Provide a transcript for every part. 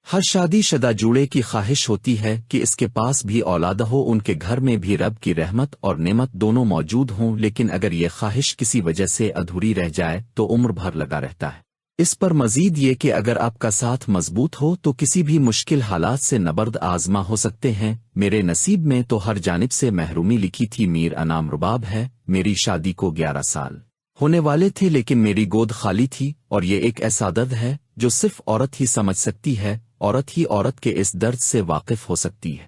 ہر شادی شدہ جوڑے کی خواہش ہوتی ہے کہ اس کے پاس بھی اولاد ہو، ان کے گھر میں بھی رب کی رحمت اور نعمت دونوں موجود ہوں، لیکن اگر یہ خواہش کسی وجہ سے ادھوری رہ جائے تو عمر بھر لگا رہتا ہے۔ اس پر مزید یہ کہ اگر آپ کا ساتھ مضبوط ہو تو کسی بھی مشکل حالات سے نبرد آزما ہو سکتے ہیں۔ میرے نصیب میں تو ہر جانب سے محرومی لکھی تھی۔ میر انعام رباب ہے۔ میری شادی کو 11 سال ہونے والے تھے، لیکن میری گود خالی تھی، اور یہ ایک ایسا درد ہے جو صرف عورت ہی سمجھ سکتی ہے، عورت ہی عورت کے اس درد سے واقف ہو سکتی ہے۔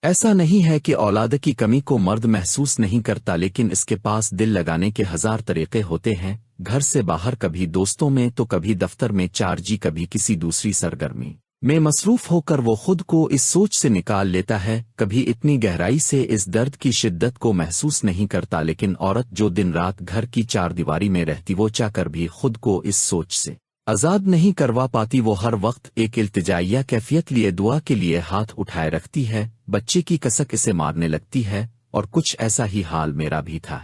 ایسا نہیں ہے کہ اولاد کی کمی کو مرد محسوس نہیں کرتا، لیکن اس کے پاس دل لگانے کے ہزار طریقے ہوتے ہیں، گھر سے باہر، کبھی دوستوں میں تو کبھی دفتر میں 4G، کبھی کسی دوسری سرگرمی میں مصروف ہو کر وہ خود کو اس سوچ سے نکال لیتا ہے، کبھی اتنی گہرائی سے اس درد کی شدت کو محسوس نہیں کرتا۔ لیکن عورت جو دن رات گھر کی 4 دیواری میں رہتی، وہ چاہ کر بھی خود کو اس سوچ سے آزاد نہیں کروا پاتی۔ وہ ہر وقت ایک التجائیہ کیفیت لیے دعا کے لیے ہاتھ اٹھائے رکھتی ہے، بچے کی کسک اسے مارنے لگتی ہے، اور کچھ ایسا ہی حال میرا بھی تھا۔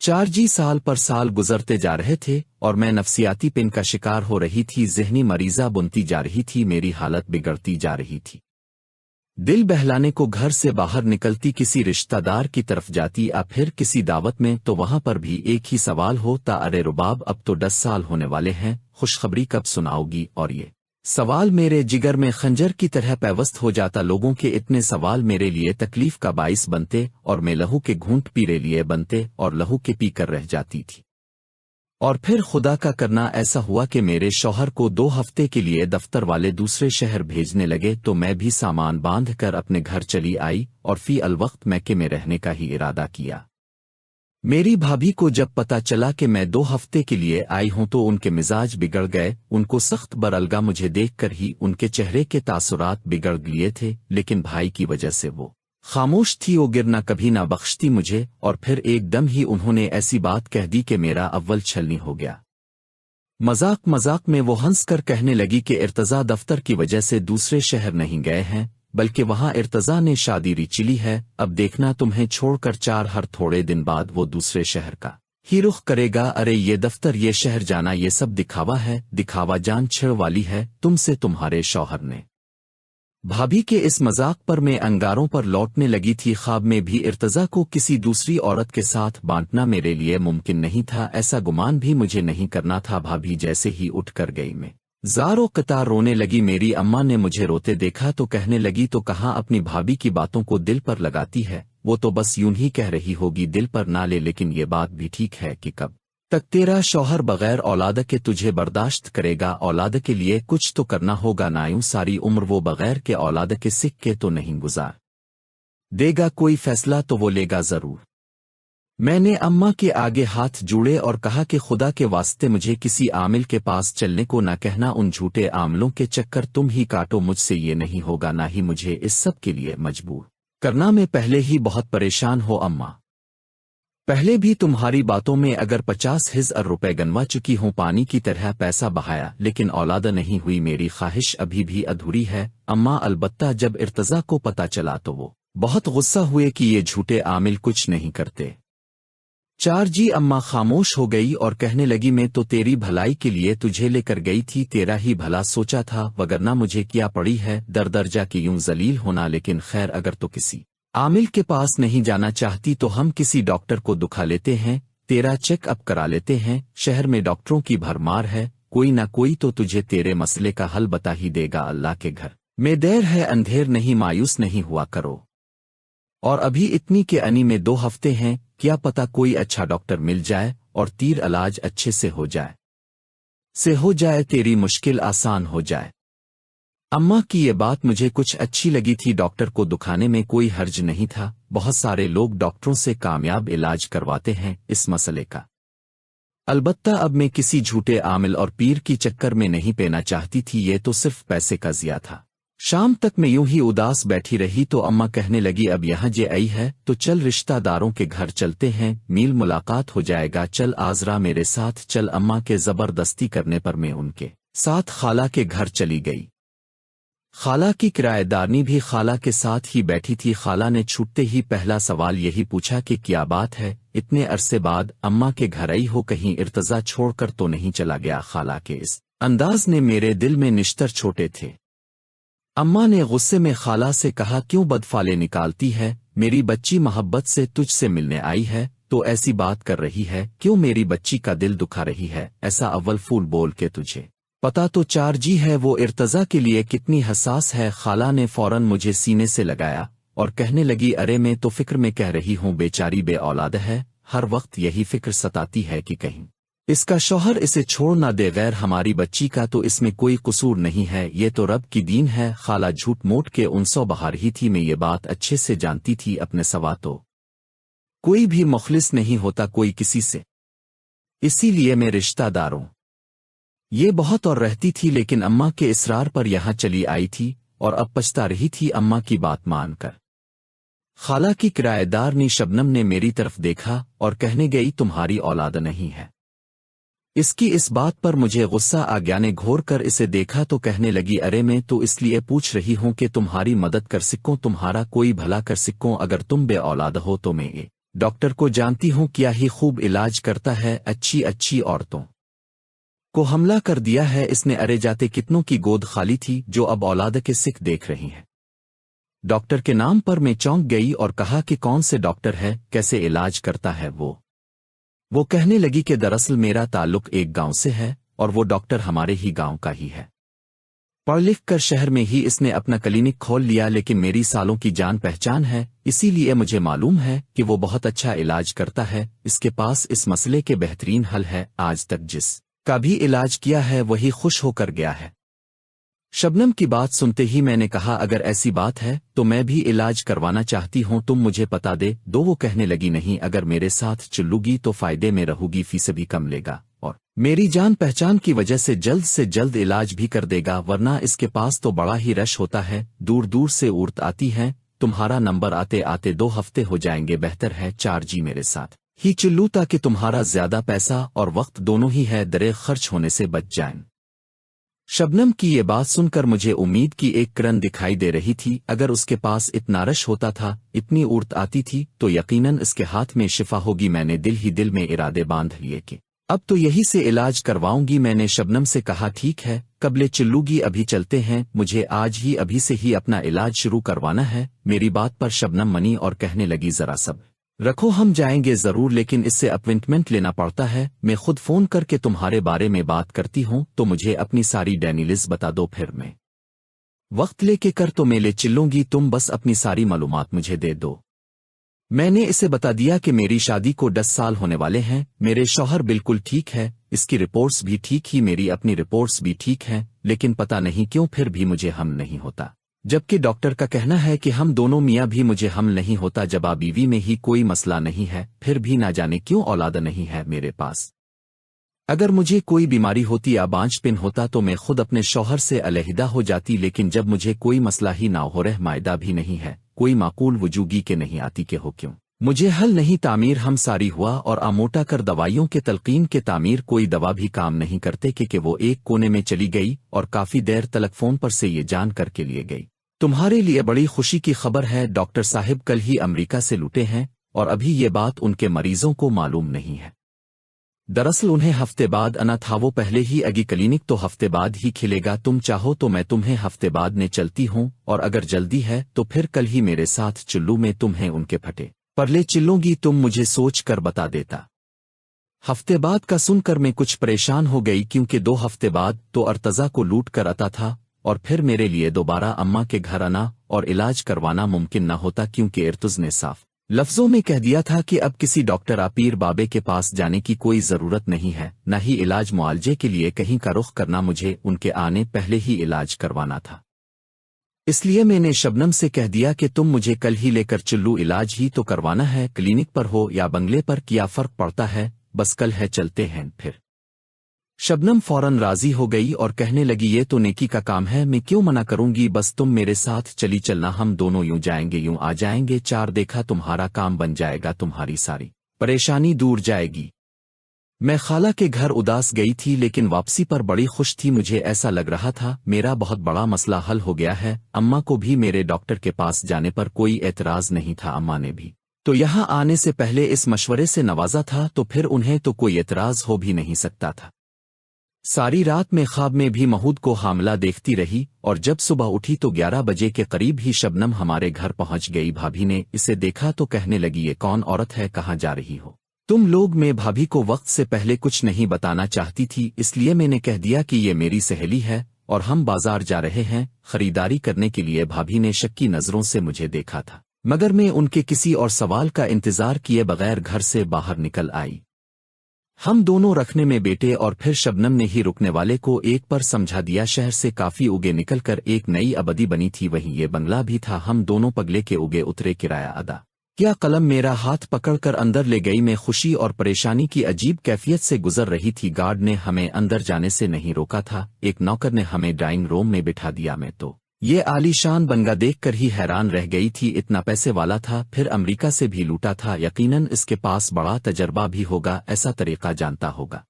4G سال پر سال گزرتے جا رہے تھے اور میں نفسیاتی پن کا شکار ہو رہی تھی، ذہنی مریضہ بنتی جا رہی تھی، میری حالت بگڑتی جا رہی تھی۔ دل بہلانے کو گھر سے باہر نکلتی، کسی رشتہ دار کی طرف جاتی یا پھر کسی دعوت میں، تو وہاں پر بھی ایک ہی سوال ہوتا، ارے رباب اب تو 10 سال ہونے والے ہیں، خوشخبری کب سناؤ گی؟ اور یہ سوال میرے جگر میں خنجر کی طرح پیوست ہو جاتا۔ لوگوں کے اتنے سوال میرے لیے تکلیف کا باعث بنتے، اور میں لہو کے گھونٹ پیرے لیے بنتے اور لہو کے پی کر رہ جاتی تھی۔ اور پھر خدا کا کرنا ایسا ہوا کہ میرے شوہر کو 2 ہفتے کے لیے دفتر والے دوسرے شہر بھیجنے لگے، تو میں بھی سامان باندھ کر اپنے گھر چلی آئی اور فی الوقت میکے میں رہنے کا ہی ارادہ کیا۔ میری بھابھی کو جب پتہ چلا کہ میں 2 ہفتے کے لیے آئی ہوں تو ان کے مزاج بگڑ گئے، ان کو سخت برالگا مجھے دیکھ کر ہی ان کے چہرے کے تاثرات بگڑ لیے تھے، لیکن بھائی کی وجہ سے وہ خاموش تھی، وہ گرنا کبھی نہ بخشتی مجھے، اور پھر ایک دم ہی انہوں نے ایسی بات کہہ دی کہ میرا اول چھلنی ہو گیا۔ مذاق مذاق میں وہ ہنس کر کہنے لگی کہ ارتضیٰ دفتر کی وجہ سے دوسرے شہر نہیں گئے ہیں، بلکہ وہاں ارتضیٰ نے شادی چلی ہے، اب دیکھنا تمہیں چھوڑ کر 4 ہر تھوڑے دن بعد وہ دوسرے شہر کا ہی رخ کرے گا۔ ارے یہ دفتر، یہ شہر جانا، یہ سب دکھاوا ہے، دکھاوا جان چھڑ والی ہے تم سے تمہارے شوہر نے۔ بھابھی کے اس مذاق پر میں انگاروں پر لوٹنے لگی تھی۔ خواب میں بھی ارتضیٰ کو کسی دوسری عورت کے ساتھ بانٹنا میرے لیے ممکن نہیں تھا، ایسا گمان بھی مجھے نہیں کرنا تھا۔ بھابھی جیسے ہی اٹھ کر گئی، میں زار و قطار رونے لگی۔ میری اماں نے مجھے روتے دیکھا تو کہنے لگی، تو کہاں اپنی بھابھی کی باتوں کو دل پر لگاتی ہے، وہ تو بس یوں ہی کہہ رہی ہوگی، دل پر نہ لے۔ لیکن یہ بات بھی ٹھیک ہے کہ کب تک تیرا شوہر بغیر اولاد کے تجھے برداشت کرے گا؟ اولاد کے لیے کچھ تو کرنا ہوگا نا، یوں ساری عمر وہ بغیر کے اولاد کے سکھ کے تو نہیں گزار دے گا، کوئی فیصلہ تو وہ لے گا ضرور۔ میں نے اماں کے آگے ہاتھ جوڑے اور کہا کہ خدا کے واسطے مجھے کسی عامل کے پاس چلنے کو نہ کہنا، ان جھوٹے عاملوں کے چکر تم ہی کاٹو، مجھ سے یہ نہیں ہوگا، نہ ہی مجھے اس سب کے لیے مجبور کرنا، میں پہلے ہی بہت پریشان ہو اماں۔ پہلے بھی تمہاری باتوں میں اگر 50,000 روپے گنوا چکی ہوں، پانی کی طرح پیسہ بہایا، لیکن اولاد نہیں ہوئی، میری خواہش ابھی بھی ادھوری ہے اماں۔ البتہ جب ارتضیٰ کو پتہ چلا تو وہ بہت غصہ ہوئے کہ یہ جھوٹے عامل کچھ نہیں کرتے۔ 4G اماں خاموش ہو گئی اور کہنے لگی، میں تو تیری بھلائی کے لیے تجھے لے کر گئی تھی، تیرا ہی بھلا سوچا تھا، وگرنہ مجھے کیا پڑی ہے درجہ کی یوں ذلیل ہونا۔ لیکن خیر، اگر تو کسی عامل کے پاس نہیں جانا چاہتی تو ہم کسی ڈاکٹر کو دکھا لیتے ہیں، تیرا چیک اپ کرا لیتے ہیں، شہر میں ڈاکٹروں کی بھرمار ہے، کوئی نہ کوئی تو تجھے تیرے مسئلے کا حل بتا ہی دے گا۔ اللہ کے گھر میں دیر ہے اندھیر نہیں، مایوس نہیں ہوا کرو، اور ابھی اتنی کہ انی میں 2 ہفتے ہیں، کیا پتا کوئی اچھا ڈاکٹر مل جائے اور تیر علاج اچھے سے ہو جائے، تیری مشکل آسان ہو جائے۔ اماں کی یہ بات مجھے کچھ اچھی لگی تھی، ڈاکٹر کو دکھانے میں کوئی حرج نہیں تھا، بہت سارے لوگ ڈاکٹروں سے کامیاب علاج کرواتے ہیں اس مسئلے کا۔ البتہ اب میں کسی جھوٹے عامل اور پیر کی چکر میں نہیں پینا چاہتی تھی، یہ تو صرف پیسے کا ضیاع تھا۔ شام تک میں یوں ہی اداس بیٹھی رہی تو اماں کہنے لگی، اب یہاں جے آئی ہے تو چل رشتہ داروں کے گھر چلتے ہیں، میل ملاقات ہو جائے گا، چل آزرا میرے ساتھ چل۔ اماں کے زبردستی کرنے پر میں ان کے ساتھ خالہ کے گھر چلی گئی۔ خالہ کی کرایہ دارنی بھی خالہ کے ساتھ ہی بیٹھی تھی۔ خالہ نے چھوٹتے ہی پہلا سوال یہی پوچھا کہ کیا بات ہے، اتنے عرصے بعد اماں کے گھر آئی ہو، کہیں ارتضیٰ چھوڑ کر تو نہیں چلا گیا؟ خالہ کے اس अंदाज ने मेरे दिल में निश्तर छोटे थे। अम्मा ने गुस्से में खाला से कहा, क्यों बदफाले निकालती है? मेरी बच्ची मोहब्बत से तुझसे मिलने आई है तो ऐसी बात कर रही है, क्यों मेरी बच्ची का दिल दुखा रही है? ऐसा अव्वल फूल बोल के तुझे पता तो 4G है वो इर्तजा के लिए कितनी हसास है। खाला ने फौरन मुझे सीने से लगाया और कहने लगी, अरे मैं तो फिक्र में कह रही हूँ, बेचारी बे औलाद है, हर वक्त यही फिक्र सताती है कि कहीं इसका शौहर इसे छोड़ ना दे। गैर हमारी बच्ची का तो इसमें कोई कसूर नहीं है, ये तो रब की दीन है। खाला झूठ मूठ के उनसों बहा रही थी। मैं ये बात अच्छे से जानती थी, अपने सवा तो कोई भी मुखलिस नहीं होता कोई किसी से, इसीलिए मैं रिश्तेदारों ये बहुत और रहती थी, लेकिन अम्मा के इसरार पर यहां चली आई थी और अब पछता रही थी अम्मा की बात मानकर। खाला की किराएदार ने शबनम ने मेरी तरफ देखा और कहने गई, तुम्हारी औलाद नहीं है। इसकी इस बात पर मुझे गुस्सा आ गया ने घोर कर इसे देखा तो कहने लगी, अरे मैं तो इसलिए पूछ रही हूं कि तुम्हारी मदद कर सकूं, तुम्हारा कोई भला कर सकूं। अगर तुम बे औलाद हो तो मैं ये डॉक्टर को जानती हूं, क्या ही खूब इलाज करता है, अच्छी अच्छी औरतों को हमला कर दिया है इसने। अरे जाते कितनों की गोद खाली थी जो अब औलाद के सिख देख रही हैं। डॉक्टर के नाम पर मैं चौंक गई और कहा कि कौन से डॉक्टर है, कैसे इलाज करता है वो कहने लगी कि दरअसल मेरा ताल्लुक एक गांव से है और वो डॉक्टर हमारे ही गांव का ही है। पढ़ लिख कर शहर में ही इसने अपना क्लिनिक खोल लिया, लेकिन मेरी सालों की जान पहचान है, इसीलिए मुझे मालूम है कि वो बहुत अच्छा इलाज करता है। इसके पास इस मसले के बेहतरीन हल है, आज तक जिस का भी इलाज किया है वही खुश होकर गया है। शबनम की बात सुनते ही मैंने कहा, अगर ऐसी बात है तो मैं भी इलाज करवाना चाहती हूं, तुम मुझे पता दे दो। वो कहने लगी, नहीं, अगर मेरे साथ चलूगी तो फायदे में रहूगी, फीस भी कम लेगा और मेरी जान पहचान की वजह से जल्द इलाज भी कर देगा, वरना इसके पास तो बड़ा ही रश होता है, दूर दूर से औरत आती हैं। तुम्हारा नंबर आते आते 2 हफ्ते हो जाएंगे, बेहतर है 4G मेरे साथ ही चिल्लू, ताकि तुम्हारा ज्यादा पैसा और वक्त दोनों ही है दरे खर्च होने से बच जाएं। शबनम की ये बात सुनकर मुझे उम्मीद की एक किरण दिखाई दे रही थी। अगर उसके पास इतना रश होता था, इतनी औरत आती थी, तो यकीनन इसके हाथ में शिफा होगी। मैंने दिल ही दिल में इरादे बांध लिए कि अब तो यही से इलाज करवाऊंगी। मैंने शबनम से कहा, ठीक है, कबले चिल्लूगी, अभी चलते हैं, मुझे आज ही अभी से ही अपना इलाज शुरू करवाना है। मेरी बात पर शबनम मनी और कहने लगी, जरा सब रखो, हम जाएंगे जरूर, लेकिन इससे अपॉइंटमेंट लेना पड़ता है। मैं खुद फोन करके तुम्हारे बारे में बात करती हूँ, तो मुझे अपनी सारी डेनीलिस बता दो, फिर मैं वक्त लेके कर तो मैं ले चिल्लूंगी, तुम बस अपनी सारी मालूमात मुझे दे दो। मैंने इसे बता दिया कि मेरी शादी को 10 साल होने वाले हैं, मेरे शौहर बिल्कुल ठीक है, इसकी रिपोर्ट्स भी ठीक ही, मेरी अपनी रिपोर्ट्स भी ठीक हैं, लेकिन पता नहीं क्यों फिर भी मुझे हम नहीं होता, जबकि डॉक्टर का कहना है कि हम दोनों मियाँ भी मुझे हम नहीं होता। जबा बीवी में ही कोई मसला नहीं है, फिर भी ना जाने क्यों औलाद नहीं है मेरे पास। अगर मुझे कोई बीमारी होती या बांझपन होता तो मैं खुद अपने शौहर से अलहदा हो जाती, लेकिन जब मुझे कोई मसला ही ना हो, रह मायदा भी नहीं है, कोई माकूल वजूगी के नहीं आती के हो क्यों मुझे हल नहीं तामीर हम सारी हुआ और आमोटा कर दवाइयों के तलकीन के तामीर, कोई दवा भी काम नहीं करते कि वो एक कोने में चली गई और काफी देर तलक फोन पर से ये जान करके लिए गई, तुम्हारे लिए बड़ी खुशी की खबर है, डॉक्टर साहिब कल ही अमेरिका से लौटे हैं और अभी ये बात उनके मरीजों को मालूम नहीं है। दरअसल उन्हें हफ्ते बाद आना था, वो पहले ही अगी क्लिनिक तो हफ्ते बाद ही खिलेगा। तुम चाहो तो मैं तुम्हें हफ्ते बाद ने चलती हूँ, और अगर जल्दी है तो फिर कल ही मेरे साथ चिल्लू में तुम्हें उनके फटे पर ले चिल्लूंगी, तुम मुझे सोच कर बता देता। हफ्ते बाद का सुनकर मैं कुछ परेशान हो गई, क्योंकि 2 हफ्ते बाद तो अर्तजा को लूट कर आता था और फिर मेरे लिए दोबारा अम्मा के घर आना और इलाज करवाना मुमकिन न होता, क्योंकि इर्तुज ने साफ लफ्जों में कह दिया था कि अब किसी डॉक्टर पीर बाबे के पास जाने की कोई जरूरत नहीं है, न ही इलाज मुआलजे के लिए कहीं का रुख करना, मुझे उनके आने पहले ही इलाज करवाना था। इसलिए मैंने शबनम से कह दिया कि तुम मुझे कल ही लेकर चिल्लू, इलाज ही तो करवाना है, क्लिनिक पर हो या बंगले पर, क्या फर्क पड़ता है, बस कल है चलते हैं। फिर शबनम फौरन राजी हो गई और कहने लगी, ये तो नेकी का काम है, मैं क्यों मना करूंगी, बस तुम मेरे साथ चली चलना, हम दोनों यूं जाएंगे यूं आ जाएंगे, 4 देखा तुम्हारा काम बन जाएगा, तुम्हारी सारी परेशानी दूर जाएगी। मैं खाला के घर उदास गई थी, लेकिन वापसी पर बड़ी खुश थी। मुझे ऐसा लग रहा था मेरा बहुत बड़ा मसला हल हो गया है। अम्मा को भी मेरे डॉक्टर के पास जाने पर कोई एतराज नहीं था, अम्मा ने भी तो यहाँ आने से पहले इस मशवरे से नवाजा था, तो फिर उन्हें तो कोई एतराज हो भी नहीं सकता था। सारी रात में ख्वाब में भी महूद को हामला देखती रही और जब सुबह उठी तो 11 बजे के करीब ही शबनम हमारे घर पहुंच गई। भाभी ने इसे देखा तो कहने लगी, ये कौन औरत है, कहाँ जा रही हो तुम लोग? मैं भाभी को वक्त से पहले कुछ नहीं बताना चाहती थी, इसलिए मैंने कह दिया कि ये मेरी सहेली है और हम बाजार जा रहे हैं खरीदारी करने के लिए। भाभी ने शक्की नजरों से मुझे देखा था, मगर मैं उनके किसी और सवाल का इंतजार किए बगैर घर से बाहर निकल आई। हम दोनों रखने में बैठे और फिर शबनम ने ही रुकने वाले को एक पर समझा दिया। शहर से काफी उगे निकलकर एक नई आबादी बनी थी, वहीं ये बंगला भी था। हम दोनों पगले के उगे उतरे, किराया अदा क्या। कलम मेरा हाथ पकड़कर अंदर ले गई। मैं खुशी और परेशानी की अजीब कैफियत से गुजर रही थी। गार्ड ने हमें अंदर जाने से नहीं रोका था, एक नौकर ने हमें ड्राइंग रूम में बिठा दिया। मैं तो ये आलीशान बंगला देखकर ही हैरान रह गई थी, इतना पैसे वाला था, फिर अमेरिका से भी लूटा था। यकीनन इसके पास बड़ा तजर्बा भी होगा, ऐसा तरीका जानता होगा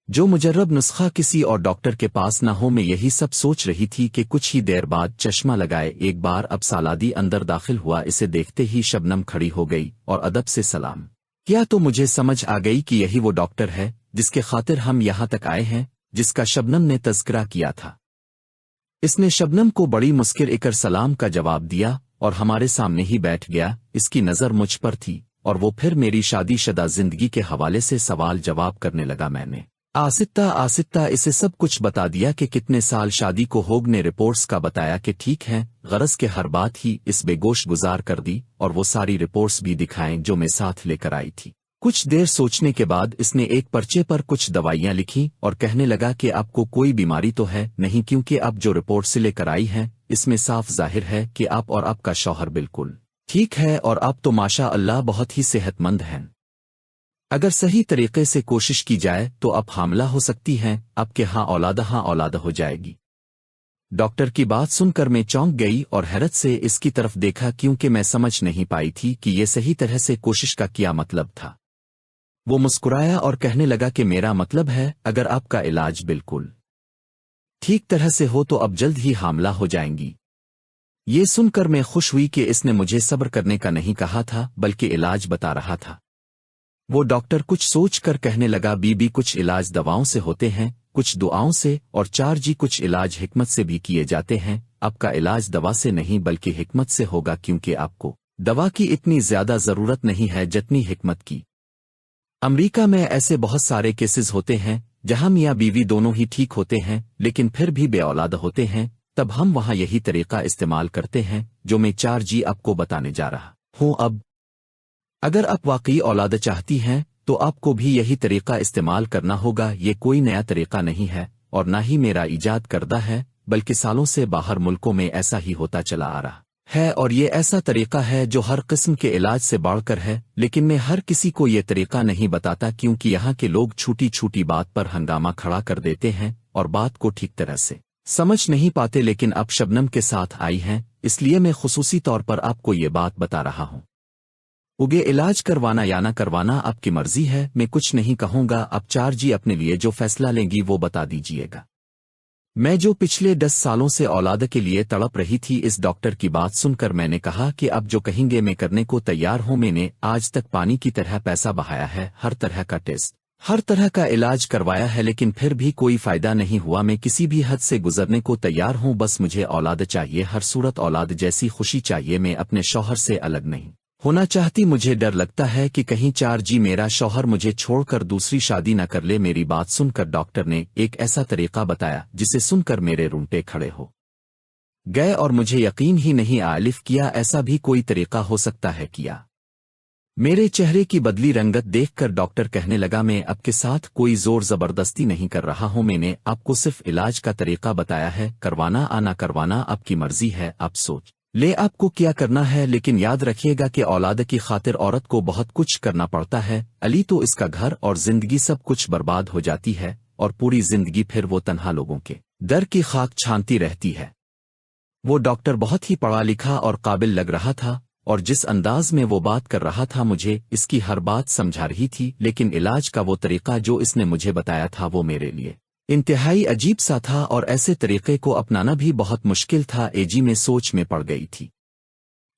जो मुजर्रब नुस्खा किसी और डॉक्टर के पास न हो। मैं यही सब सोच रही थी कि कुछ ही देर बाद चश्मा लगाए एक बार अब सालादी अंदर दाखिल हुआ। इसे देखते ही शबनम खड़ी हो गई और अदब से सलाम किया तो मुझे समझ आ गई कि यही वो डॉक्टर है जिसके खातिर हम यहाँ तक आए हैं, जिसका शबनम ने तज़किरा किया था। इसने शबनम को बड़ी मुस्कुराकर सलाम का जवाब दिया और हमारे सामने ही बैठ गया। इसकी नज़र मुझ पर थी और वो फिर मेरी शादीशुदा जिंदगी के हवाले से सवाल जवाब करने लगा। मैंने आसिता इसे सब कुछ बता दिया कि कितने साल शादी को होग ने रिपोर्ट्स का बताया कि ठीक है। गरज के हर बात ही इस बेगोश गुजार कर दी और वो सारी रिपोर्ट्स भी दिखाएं जो मैं साथ लेकर आई थी। कुछ देर सोचने के बाद इसने एक पर्चे पर कुछ दवाइयां लिखी और कहने लगा कि आपको कोई बीमारी तो है नहीं, क्योंकि आप जो रिपोर्ट से लेकर आई हैं इसमें साफ जाहिर है कि आप और आपका शौहर बिल्कुल ठीक है और आप तो माशा अल्लाह बहुत ही सेहतमंद हैं। अगर सही तरीके से कोशिश की जाए तो आप हामला हो सकती हैं, आपके हाँ औलाद हो जाएगी। डॉक्टर की बात सुनकर मैं चौंक गई और हैरत से इसकी तरफ देखा, क्योंकि मैं समझ नहीं पाई थी कि ये सही तरह से कोशिश का क्या मतलब था। वो मुस्कुराया और कहने लगा कि मेरा मतलब है अगर आपका इलाज बिल्कुल ठीक तरह से हो तो अब जल्द ही हामला हो जाएंगी। ये सुनकर मैं खुश हुई कि इसने मुझे सब्र करने का नहीं कहा था बल्कि इलाज बता रहा था। वो डॉक्टर कुछ सोचकर कहने लगा, बीबी कुछ इलाज दवाओं से होते हैं, कुछ दुआओं से, और 4G कुछ इलाज हिकमत से भी किए जाते हैं। आपका इलाज दवा से नहीं बल्कि हिकमत से होगा, क्योंकि आपको दवा की इतनी ज्यादा जरूरत नहीं है जितनी हिकमत की। अमेरिका में ऐसे बहुत सारे केसेस होते हैं जहां मियाँ बीवी दोनों ही ठीक होते हैं लेकिन फिर भी बे औलाद होते हैं। तब हम वहां यही तरीका इस्तेमाल करते हैं जो मैं 4G आपको बताने जा रहा हूं। अब अगर आप वाकई औलाद चाहती हैं तो आपको भी यही तरीका इस्तेमाल करना होगा। ये कोई नया तरीका नहीं है और ना ही मेरा ईजाद करदा है, बल्कि सालों से बाहर मुल्कों में ऐसा ही होता चला आ रहा है। और ये ऐसा तरीका है जो हर किस्म के इलाज से बढ़कर है, लेकिन मैं हर किसी को ये तरीका नहीं बताता, क्योंकि यहाँ के लोग छोटी छोटी बात पर हंगामा खड़ा कर देते हैं और बात को ठीक तरह से समझ नहीं पाते। लेकिन अब शबनम के साथ आई हैं, इसलिए मैं खुसूसी तौर पर आपको ये बात बता रहा हूँ। उगे इलाज करवाना या ना करवाना आपकी मर्जी है, मैं कुछ नहीं कहूँगा। अब 4G अपने लिए जो फैसला लेंगी वो बता दीजिएगा। मैं जो पिछले 10 सालों से औलाद के लिए तड़प रही थी, इस डॉक्टर की बात सुनकर मैंने कहा कि अब जो कहेंगे मैं करने को तैयार हूँ। मैंने आज तक पानी की तरह पैसा बहाया है, हर तरह का टेस्ट, हर तरह का इलाज करवाया है, लेकिन फिर भी कोई फायदा नहीं हुआ। मैं किसी भी हद से गुजरने को तैयार हूँ, बस मुझे औलाद चाहिए, हर सूरत औलाद जैसी खुशी चाहिए। मैं अपने शौहर से अलग नहीं होना चाहती। मुझे डर लगता है कि कहीं 4G मेरा शौहर मुझे छोड़कर दूसरी शादी न कर ले। मेरी बात सुनकर डॉक्टर ने एक ऐसा तरीका बताया जिसे सुनकर मेरे रूंगटे खड़े हो गए और मुझे यकीन ही नहीं आलिफ किया ऐसा भी कोई तरीका हो सकता है क्या। मेरे चेहरे की बदली रंगत देखकर डॉक्टर कहने लगा, मैं आपके साथ कोई जोर जबरदस्ती नहीं कर रहा हूं, मैंने आपको सिर्फ इलाज का तरीका बताया है। करवाना आना करवाना आपकी मर्जी है, आप सोच ले आपको क्या करना है। लेकिन याद रखिएगा कि औलाद की खातिर औरत को बहुत कुछ करना पड़ता है। अली तो इसका घर और जिंदगी सब कुछ बर्बाद हो जाती है और पूरी जिंदगी फिर वो तन्हा लोगों के दर की खाक छानती रहती है। वो डॉक्टर बहुत ही पढ़ा लिखा और काबिल लग रहा था और जिस अंदाज में वो बात कर रहा था मुझे इसकी हर बात समझा रही थी, लेकिन इलाज का वो तरीका जो इसने मुझे बताया था वो मेरे लिए इंतहाई अजीब सा था और ऐसे तरीके को अपनाना भी बहुत मुश्किल था। एजी में सोच में पड़ गई थी।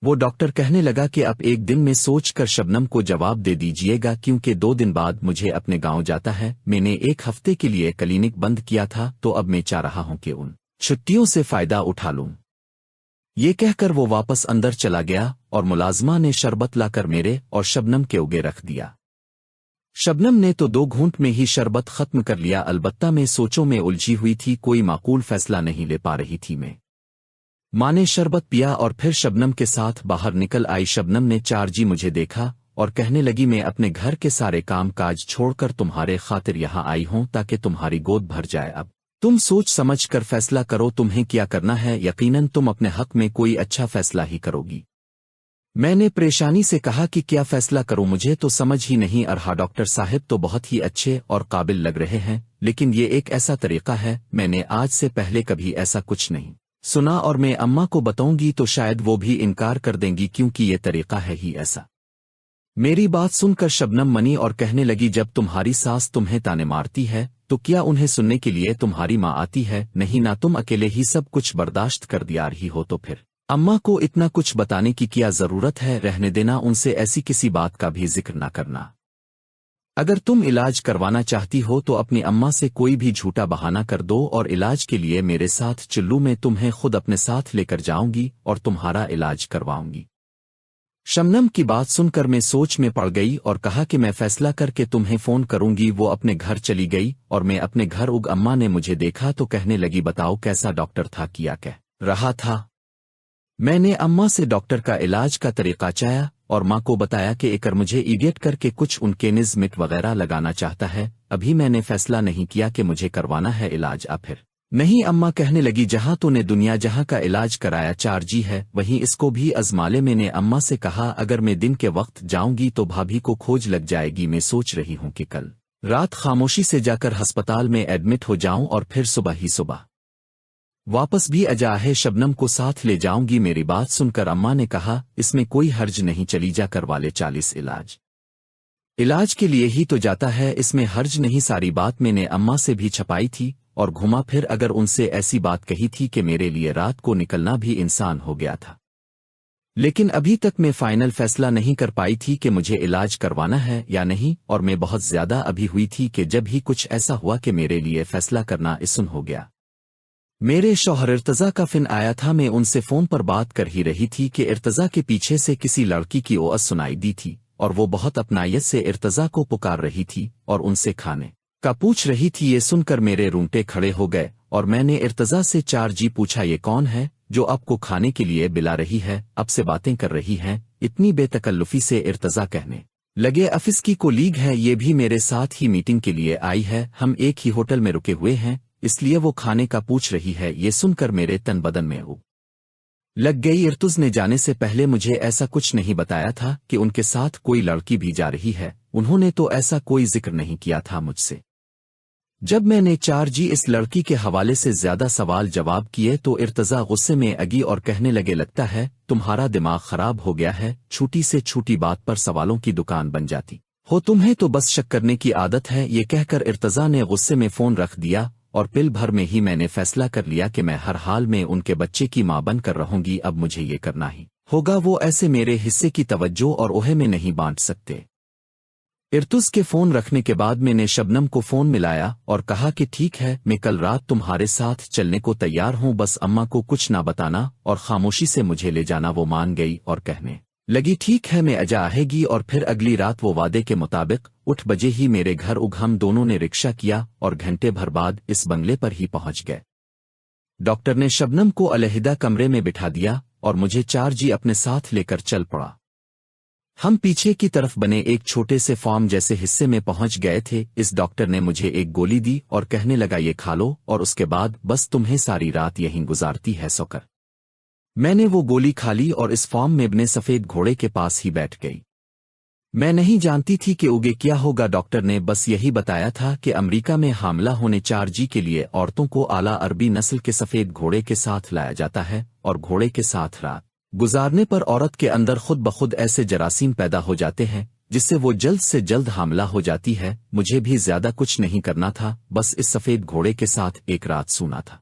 वो डॉक्टर कहने लगा कि अब एक दिन में सोच कर शबनम को जवाब दे दीजिएगा, क्योंकि 2 दिन बाद मुझे अपने गांव जाता है। मैंने 1 हफ्ते के लिए क्लिनिक बंद किया था, तो अब मैं चाह रहा हूं कि उन छुट्टियों से फायदा उठा लूं। ये कहकर वो वापस अंदर चला गया और मुलाजमा ने शरबत लाकर मेरे और शबनम के उगे रख दिया। शबनम ने तो 2 घूंट में ही शरबत खत्म कर लिया। अलबत्ता मैं सोचों में उलझी हुई थी, कोई माकूल फैसला नहीं ले पा रही थी मैं। माँ ने शरबत पिया और फिर शबनम के साथ बाहर निकल आई। शबनम ने 4G मुझे देखा और कहने लगी, मैं अपने घर के सारे काम काज छोड़कर तुम्हारे खातिर यहाँ आई हूँ ताकि तुम्हारी गोद भर जाए। अब तुम सोच समझ कर फैसला करो तुम्हें क्या करना है। यकीनन तुम अपने हक में कोई अच्छा फैसला ही करोगी। मैंने परेशानी से कहा कि क्या फैसला करूं, मुझे तो समझ ही नहीं आ रहा। डॉक्टर साहब तो बहुत ही अच्छे और काबिल लग रहे हैं, लेकिन ये एक ऐसा तरीका है, मैंने आज से पहले कभी ऐसा कुछ नहीं सुना, और मैं अम्मा को बताऊंगी तो शायद वो भी इनकार कर देंगी, क्योंकि ये तरीका है ही ऐसा। मेरी बात सुनकर शबनम मनी और कहने लगी, जब तुम्हारी सास तुम्हें ताने मारती है तो क्या उन्हें सुनने के लिए तुम्हारी माँ आती है? नहीं ना, तुम अकेले ही सब कुछ बर्दाश्त कर दिया रही हो, तो फिर अम्मा को इतना कुछ बताने की क्या जरूरत है? रहने देना, उनसे ऐसी किसी बात का भी जिक्र ना करना। अगर तुम इलाज करवाना चाहती हो तो अपनी अम्मा से कोई भी झूठा बहाना कर दो और इलाज के लिए मेरे साथ चलूं। मैं तुम्हें खुद अपने साथ लेकर जाऊंगी और तुम्हारा इलाज करवाऊंगी। शबनम की बात सुनकर मैं सोच में पड़ गई और कहा कि मैं फैसला करके तुम्हें फोन करूंगी। वो अपने घर चली गई और मैं अपने घर उग। अम्मा ने मुझे देखा तो कहने लगी, बताओ कैसा डॉक्टर था, किया कह रहा था? मैंने अम्मा से डॉक्टर का इलाज का तरीका चाहा और माँ को बताया कि एकर मुझे इडियट करके कुछ उनके निज़मिट वगैरह लगाना चाहता है। अभी मैंने फैसला नहीं किया कि मुझे करवाना है इलाज। अब फिर नहीं, अम्मा कहने लगी, जहां तूने दुनिया जहां का इलाज कराया 4G है, वहीं इसको भी अजमा ले। मैंने अम्मा से कहा, अगर मैं दिन के वक्त जाऊंगी तो भाभी को खोज लग जाएगी। मैं सोच रही हूं कि कल रात खामोशी से जाकर अस्पताल में एडमिट हो जाऊं और फिर सुबह ही सुबह वापस भी अजाहे शबनम को साथ ले जाऊंगी। मेरी बात सुनकर अम्मा ने कहा, इसमें कोई हर्ज नहीं, चली जा करवा ले। 40 इलाज के लिए ही तो जाता है, इसमें हर्ज नहीं। सारी बात मैंने अम्मा से भी छपाई थी और घुमा फिर अगर उनसे ऐसी बात कही थी कि मेरे लिए रात को निकलना भी इंसान हो गया था। लेकिन अभी तक मैं फाइनल फैसला नहीं कर पाई थी कि मुझे इलाज करवाना है या नहीं, और मैं बहुत ज्यादा अभी हुई थी कि जब ही कुछ ऐसा हुआ कि मेरे लिए फैसला करना आसान हो गया। मेरे शौहर इर्तजा का फिन आया था। मैं उनसे फोन पर बात कर ही रही थी कि इर्तजा के पीछे से किसी लड़की की आवाज सुनाई दी थी और वो बहुत अपनायत से इर्तजा को पुकार रही थी और उनसे खाने का पूछ रही थी। ये सुनकर मेरे रूंगटे खड़े हो गए और मैंने इर्तजा से 4G पूछा, ये कौन है जो आपको खाने के लिए बुला रही है, अब से बातें कर रही है? इतनी बेतकल्लुफी से इर्तजा कहने लगे, ऑफिस की कोलीग है, ये भी मेरे साथ ही मीटिंग के लिए आई है, हम एक ही होटल में रुके हुए हैं, इसलिए वो खाने का पूछ रही है। ये सुनकर मेरे तन बदन में हो लग गई। इर्तुज ने जाने से पहले मुझे ऐसा कुछ नहीं बताया था कि उनके साथ कोई लड़की भी जा रही है। उन्होंने तो ऐसा कोई जिक्र नहीं किया था मुझसे। जब मैंने 4G इस लड़की के हवाले से ज्यादा सवाल जवाब किए तो इर्तजा गुस्से में अगी और कहने लगे, लगता है तुम्हारा दिमाग खराब हो गया है, छोटी से छोटी बात पर सवालों की दुकान बन जाती हो, तुम्हें तो बस शक करने की आदत है। ये कहकर इर्तजा ने गुस्से में फोन रख दिया और पिल भर में ही मैंने फैसला कर लिया कि मैं हर हाल में उनके बच्चे की मां बनकर रहूंगी। अब मुझे ये करना ही होगा, वो ऐसे मेरे हिस्से की तवज्जो और ओहे में नहीं बांट सकते। इर्तुज के फोन रखने के बाद मैंने शबनम को फोन मिलाया और कहा कि ठीक है, मैं कल रात तुम्हारे साथ चलने को तैयार हूं, बस अम्मा को कुछ ना बताना और खामोशी से मुझे ले जाना। वो मान गई और कहने लगी, ठीक है, मैं आजा आएगी। और फिर अगली रात वो वादे के मुताबिक 8 बजे ही मेरे घर उग। हम दोनों ने रिक्शा किया और घंटे भर बाद इस बंगले पर ही पहुंच गए। डॉक्टर ने शबनम को अलहदा कमरे में बिठा दिया और मुझे 4G अपने साथ लेकर चल पड़ा। हम पीछे की तरफ बने एक छोटे से फार्म जैसे हिस्से में पहुंच गए थे। इस डॉक्टर ने मुझे एक गोली दी और कहने लगा, ये खा लो और उसके बाद बस तुम्हें सारी रात यहीं गुजारती है सोकर। मैंने वो गोली खा ली और इस फार्म में बने सफेद घोड़े के पास ही बैठ गई। मैं नहीं जानती थी कि उगे क्या होगा। डॉक्टर ने बस यही बताया था कि अमेरिका में हामला होने 4G के लिए औरतों को आला अरबी नस्ल के सफेद घोड़े के साथ लाया जाता है और घोड़े के साथ रात गुजारने पर औरत के अंदर खुद ब खुद ऐसे जरासीम पैदा हो जाते हैं जिससे वो जल्द से जल्द हामला हो जाती है। मुझे भी ज्यादा कुछ नहीं करना था, बस इस सफेद घोड़े के साथ एक रात सोना था।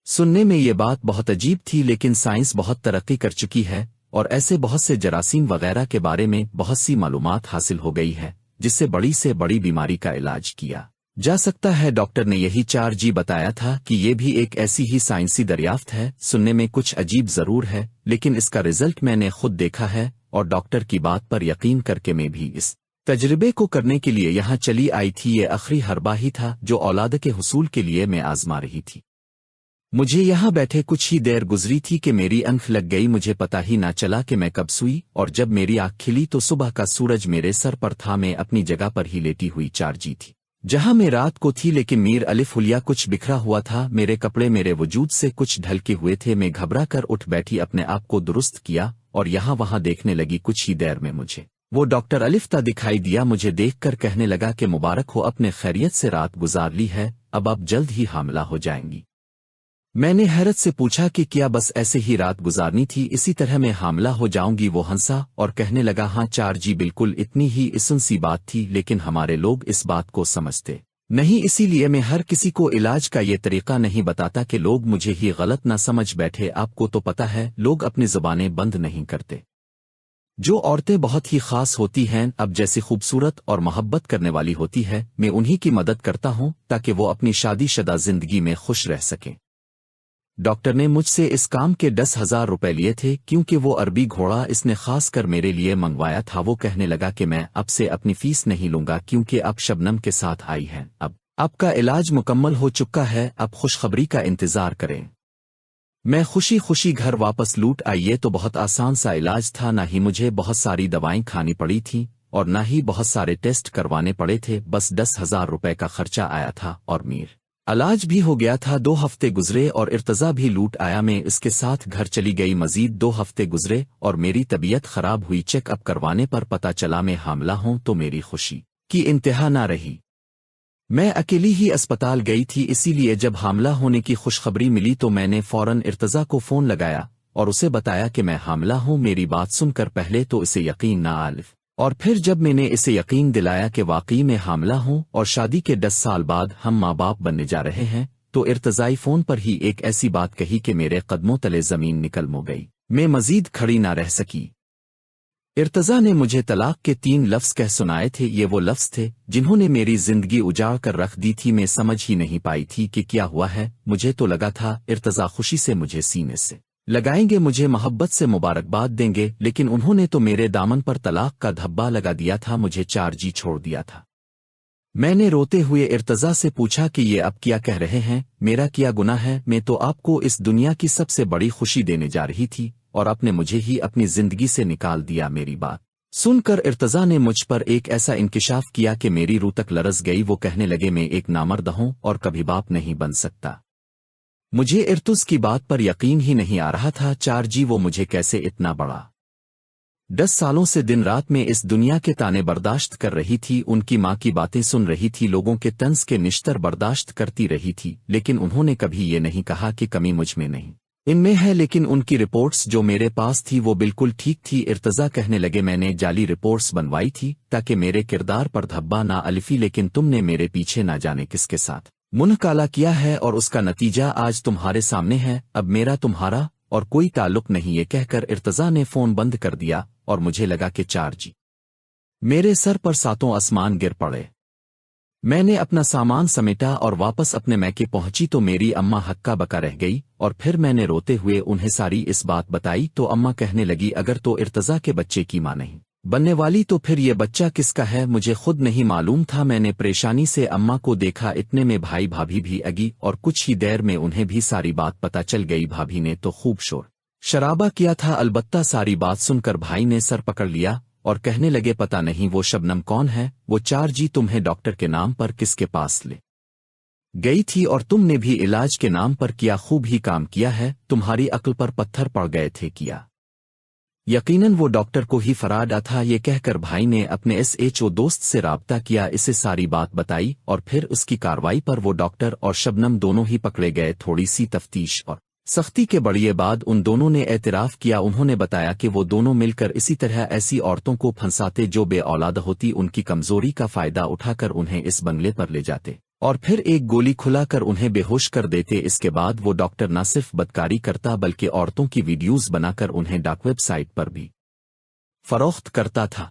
सुनने में ये बात बहुत अजीब थी, लेकिन साइंस बहुत तरक्की कर चुकी है اور ایسے بہت سے جراثیم وغیرہ کے بارے میں بہت سی معلومات حاصل ہو گئی ہے جس سے بڑی بیماری کا علاج کیا جا سکتا ہے۔ ڈاکٹر نے یہی 4G بتایا تھا کہ یہ بھی ایک ایسی ہی سائنسی دریافت ہے، سننے میں کچھ عجیب ضرور ہے لیکن اس کا رزلٹ میں نے خود دیکھا ہے، اور ڈاکٹر کی بات پر یقین کر کے میں بھی اس تجربے کو کرنے کے لیے یہاں چلی آئی تھی۔ یہ آخری حربہ ہی تھا جو اولاد کے حصول کے لیے میں آزما رہی تھی۔ مجھے یہاں بیٹھے کچھ ہی دیر گزری تھی کہ میری آنکھ لگ گئی، مجھے پتا ہی نہ چلا کہ میں کب سوئی، اور جب میری آنکھ کھلی تو صبح کا سورج میرے سر پر تھا۔ میں اپنی جگہ پر ہی لیٹی ہوئی 4G تھی جہاں میں رات کو تھی، لیکن میر الف حلیہ کچھ بکھرا ہوا تھا، میرے کپڑے میرے وجود سے کچھ ڈھلکے ہوئے تھے۔ میں گھبرا کر اٹھ بیٹھی، اپنے آپ کو درست کیا اور یہاں وہاں دیکھنے لگی۔ کچھ ہی دیر میں مجھے وہ ڈاکٹر الفتا دکھائی دیا، مجھے دیکھ کر کہنے لگا کہ مبارک ہو، اپنے خیریت سے رات گزار لی ہے، اب جلد ہی حاملہ ہو جائیں گی۔ میں نے حیرت سے پوچھا کہ کیا بس ایسے ہی رات گزارنی تھی، اسی طرح میں حاملہ ہو جاؤں گی؟ وہ ہنسا اور کہنے لگا ہاں 4G بالکل اتنی ہی اسن سی بات تھی، لیکن ہمارے لوگ اس بات کو سمجھتے نہیں، اسی لیے میں ہر کسی کو علاج کا یہ طریقہ نہیں بتاتا کہ لوگ مجھے ہی غلط نہ سمجھ بیٹھے۔ آپ کو تو پتا ہے لوگ اپنی زبانیں بند نہیں کرتے۔ جو عورتیں بہت ہی خاص ہوتی ہیں، اب جیسی خوبصورت اور محبت کرنے والی ہوتی ہے، میں انہی کی مدد کرتا ہوں تاکہ وہ اپنی شادی شدہ زندگی میں خوش رہ سکیں۔ ڈاکٹر نے مجھ سے اس کام کے 10,000 روپے لیے تھے کیونکہ وہ عربی گھوڑا اس نے خاص کر میرے لیے منگوایا تھا۔ وہ کہنے لگا کہ میں اب سے اپنی فیس نہیں لوں گا کیونکہ اب شبنم کے ساتھ آئی ہے، اب کا علاج مکمل ہو چکا ہے، اب خوشخبری کا انتظار کریں۔ میں خوشی خوشی گھر واپس لوٹ آئی۔ یہ تو بہت آسان سا علاج تھا، نہ ہی مجھے بہت ساری دوائیں کھانی پڑی تھیں اور نہ ہی بہت سارے ٹیسٹ کروانے پڑے تھے، بس 10,000 روپے کا خرچہ آیا تھا اور میر علاج بھی ہو گیا تھا۔ 2 ہفتے گزرے اور ارتضا بھی لوٹ آیا، میں اس کے ساتھ گھر چلی گئی۔ مزید 2 ہفتے گزرے اور میری طبیعت خراب ہوئی۔ چیک اپ کروانے پر پتہ چلا میں حاملہ ہوں تو میری خوشی کی انتہا نہ رہی۔ میں اکیلی ہی اسپتال گئی تھی، اسی لیے جب حاملہ ہونے کی خوشخبری ملی تو میں نے فوراً ارتضا کو فون لگایا اور اسے بتایا کہ میں حاملہ ہوں۔ میری بات سن کر پہلے تو اسے یقین نہ آیا، اور پھر جب میں نے اسے یقین دلایا کہ واقعی میں حاملہ ہوں اور شادی کے 10 سال بعد ہم ماں باپ بننے جا رہے ہیں، تو ارتضائی فون پر ہی ایک ایسی بات کہی کہ میرے قدموں تلے زمین نکل مو گئی، میں مزید کھڑی نہ رہ سکی۔ ارتضا نے مجھے طلاق کے 3 لفظ کہہ سنائے تھے۔ یہ وہ لفظ تھے جنہوں نے میری زندگی اجاڑ کر رکھ دی تھی۔ میں سمجھ ہی نہیں پائی تھی کہ کیا ہوا ہے، مجھے تو لگا تھا ارتضا خوشی سے مجھے سینے سے لگائیں گے، مجھے محبت سے مبارکباد دیں گے، لیکن انہوں نے تو میرے دامن پر طلاق کا دھبا لگا دیا تھا، مجھے 4G چھوڑ دیا تھا۔ میں نے روتے ہوئے ارتضا سے پوچھا کہ یہ اب کیا کہہ رہے ہیں، میرا کیا گناہ ہے؟ میں تو آپ کو اس دنیا کی سب سے بڑی خوشی دینے جا رہی تھی اور آپ نے مجھے ہی اپنی زندگی سے نکال دیا۔ میری بات سن کر ارتضا نے مجھ پر ایک ایسا انکشاف کیا کہ میری روح تک لرز گئی۔ وہ کہنے لگے میں ایک نامرد ہوں اور کبھی باپ نہیں بن سکتا۔ مجھے ارتض کی بات پر یقین ہی نہیں آ رہا تھا۔ 4G وہ مجھے کیسے اتنا بڑا 10 سالوں سے دن رات میں اس دنیا کے تانے برداشت کر رہی تھی، ان کی ماں کی باتیں سن رہی تھی، لوگوں کے طنز کے نشتر برداشت کرتی رہی تھی، لیکن انہوں نے کبھی یہ نہیں کہا کہ کمی مجھ میں نہیں ان میں ہے۔ لیکن ان کی رپورٹس جو میرے پاس تھی وہ بالکل ٹھیک تھی۔ ارتضا کہنے لگے میں نے جعلی رپورٹس بنوائی تھی تاکہ میرے کردار پر دھبا نہ الفی، لیکن تم نے میرے پیچھے نہ جانے کس کے ساتھ منہ کالا کیا ہے اور اس کا نتیجہ آج تمہارے سامنے ہے۔ اب میرا تمہارا اور کوئی تعلق نہیں۔ یہ کہہ کر ارتضا نے فون بند کر دیا اور مجھے لگا کہ 4G میرے سر پر 7 آسمان گر پڑے۔ میں نے اپنا سامان سمیٹا اور واپس اپنے میکے پہنچی تو میری اماں ہکا بکا رہ گئی، اور پھر میں نے روتے ہوئے انہیں ساری اس بات بتائی تو اماں کہنے لگی اگر تو ارتضا کے بچے کی ماں نہیں بننے والی تو پھر یہ بچہ کس کا ہے؟ مجھے خود نہیں معلوم تھا۔ میں نے پریشانی سے اماں کو دیکھا، اتنے میں بھائی بھابھی بھی اگی اور کچھ ہی دیر میں انہیں بھی ساری بات پتہ چل گئی۔ بھابھی نے تو خوب شور شرابہ کیا تھا، البتہ ساری بات سن کر بھائی نے سر پکڑ لیا اور کہنے لگے پتہ نہیں وہ شبنم کون ہے؟ وہ 4G تمہیں ڈاکٹر کے نام پر کس کے پاس لے گئی تھی اور تم نے بھی علاج کے نام پر کیا خوب ہی کام کیا ہے، تمہاری عقل پر پتھر پڑ گئے تھے کیا؟ یقیناً وہ ڈاکٹر کو ہی فراڈ تھا۔ یہ کہہ کر بھائی نے اپنے SHO دوست سے رابطہ کیا، اسے ساری بات بتائی اور پھر اس کی کارروائی پر وہ ڈاکٹر اور شبنم دونوں ہی پکڑے گئے۔ تھوڑی سی تفتیش اور سختی کے بڑھے بعد ان دونوں نے اعتراف کیا۔ انہوں نے بتایا کہ وہ دونوں مل کر اسی طرح ایسی عورتوں کو پھنساتے جو بے اولاد ہوتی، ان کی کمزوری کا فائدہ اٹھا کر انہیں اس بنگلے پر لے جاتے और फिर एक गोली खुला कर उन्हें बेहोश कर देते। इसके बाद वो डॉक्टर न सिर्फ बदकारी करता बल्कि औरतों की वीडियोस बनाकर उन्हें डार्क वेबसाइट पर भी फरोख्त करता था।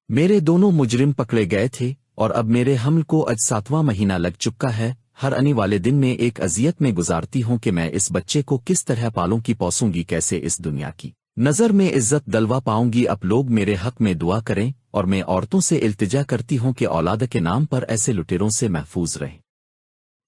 मेरे दोनों मुजरिम पकड़े गए थे और अब मेरे हमल को आज 7वां महीना लग चुका है। हर आने वाले दिन में एक अजियत में गुजारती हूँ कि मैं इस बच्चे को किस तरह पालूं की पोसूंगी, कैसे इस दुनिया की नज़र में इज्जत दलवा पाऊंगी। अब लोग मेरे हक में दुआ करें और मैं औरतों से इल्तिजा करती हूँ कि औलाद के नाम पर ऐसे लुटेरों से महफूज रहें।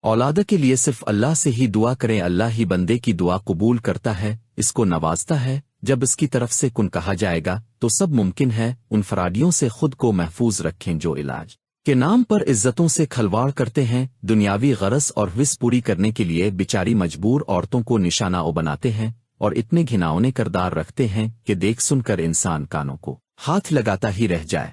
औलाद के लिए सिर्फ अल्लाह से ही दुआ करें, अल्लाह ही बंदे की दुआ कबूल करता है, इसको नवाजता है। जब इसकी तरफ से कुन कहा जाएगा तो सब मुमकिन है। उन फराडियों से खुद को महफूज रखें जो इलाज के नाम पर इज्जतों से खलवाड़ करते हैं, दुनियावी गरज और विस पूरी करने के लिए बेचारी मजबूर औरतों को निशाना बनाते हैं और इतने घिनौने किरदार रखते हैं कि देख सुनकर इंसान कानों को हाथ लगाता ही रह जाए।